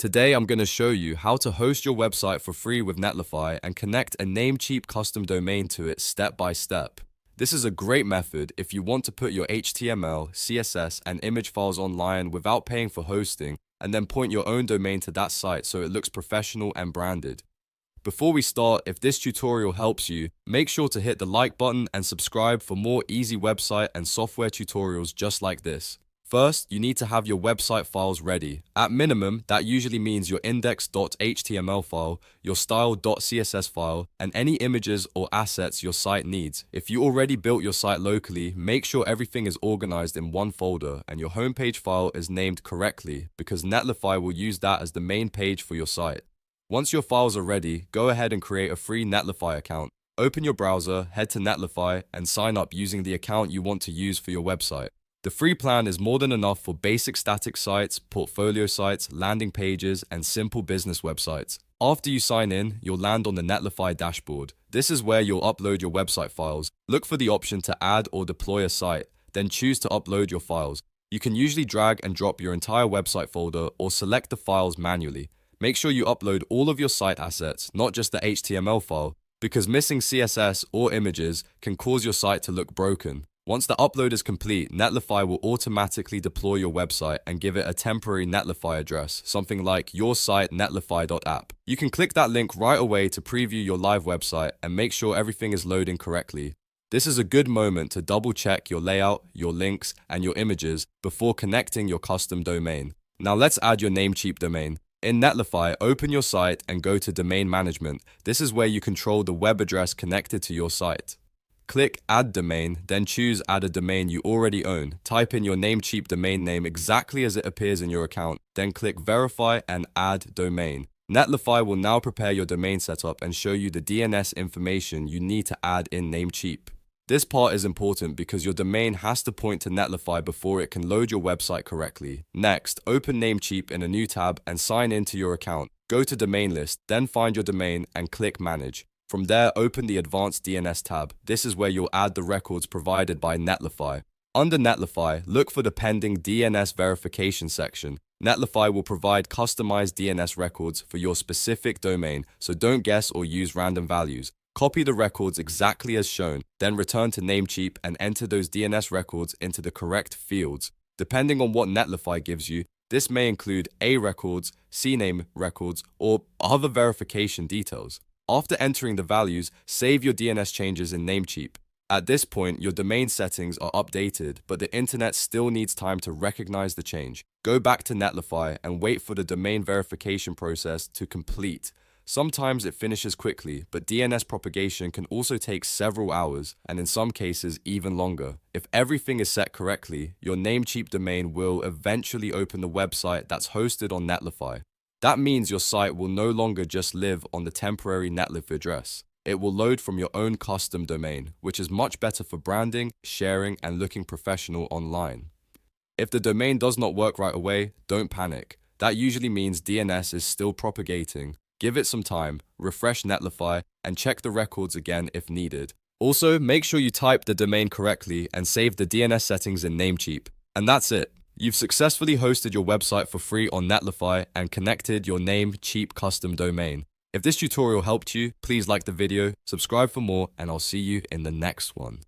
Today I'm going to show you how to host your website for free with Netlify and connect a Namecheap custom domain to it step by step. This is a great method if you want to put your HTML, CSS, and image files online without paying for hosting, and then point your own domain to that site so it looks professional and branded. Before we start, if this tutorial helps you, make sure to hit the like button and subscribe for more easy website and software tutorials just like this. First, you need to have your website files ready. At minimum, that usually means your index.html file, your style.css file, and any images or assets your site needs. If you already built your site locally, make sure everything is organized in one folder and your homepage file is named correctly, because Netlify will use that as the main page for your site. Once your files are ready, go ahead and create a free Netlify account. Open your browser, head to Netlify, and sign up using the account you want to use for your website. The free plan is more than enough for basic static sites, portfolio sites, landing pages, and simple business websites. After you sign in, you'll land on the Netlify dashboard. This is where you'll upload your website files. Look for the option to add or deploy a site, then choose to upload your files. You can usually drag and drop your entire website folder or select the files manually. Make sure you upload all of your site assets, not just the HTML file, because missing CSS or images can cause your site to look broken. Once the upload is complete, Netlify will automatically deploy your website and give it a temporary Netlify address, something like your site netlify.app. You can click that link right away to preview your live website and make sure everything is loading correctly. This is a good moment to double check your layout, your links, and your images before connecting your custom domain. Now let's add your Namecheap domain. In Netlify, open your site and go to Domain Management. This is where you control the web address connected to your site. Click Add Domain, then choose Add a domain you already own. Type in your Namecheap domain name exactly as it appears in your account, then click Verify and Add Domain. Netlify will now prepare your domain setup and show you the DNS information you need to add in Namecheap. This part is important because your domain has to point to Netlify before it can load your website correctly. Next, open Namecheap in a new tab and sign into your account. Go to Domain List, then find your domain and click Manage. From there, open the Advanced DNS tab. This is where you'll add the records provided by Netlify. Under Netlify, look for the Pending DNS Verification section. Netlify will provide customized DNS records for your specific domain, so don't guess or use random values. Copy the records exactly as shown, then return to Namecheap and enter those DNS records into the correct fields. Depending on what Netlify gives you, this may include A records, CNAME records, or other verification details. After entering the values, save your DNS changes in Namecheap. At this point, your domain settings are updated, but the internet still needs time to recognize the change. Go back to Netlify and wait for the domain verification process to complete. Sometimes it finishes quickly, but DNS propagation can also take several hours, and in some cases even longer. If everything is set correctly, your Namecheap domain will eventually open the website that's hosted on Netlify. That means your site will no longer just live on the temporary Netlify address. It will load from your own custom domain, which is much better for branding, sharing, and looking professional online. If the domain does not work right away, don't panic. That usually means DNS is still propagating. Give it some time, refresh Netlify, and check the records again if needed. Also, make sure you type the domain correctly and save the DNS settings in Namecheap. And that's it. You've successfully hosted your website for free on Netlify and connected your Namecheap custom domain. If this tutorial helped you, please like the video, subscribe for more, and I'll see you in the next one.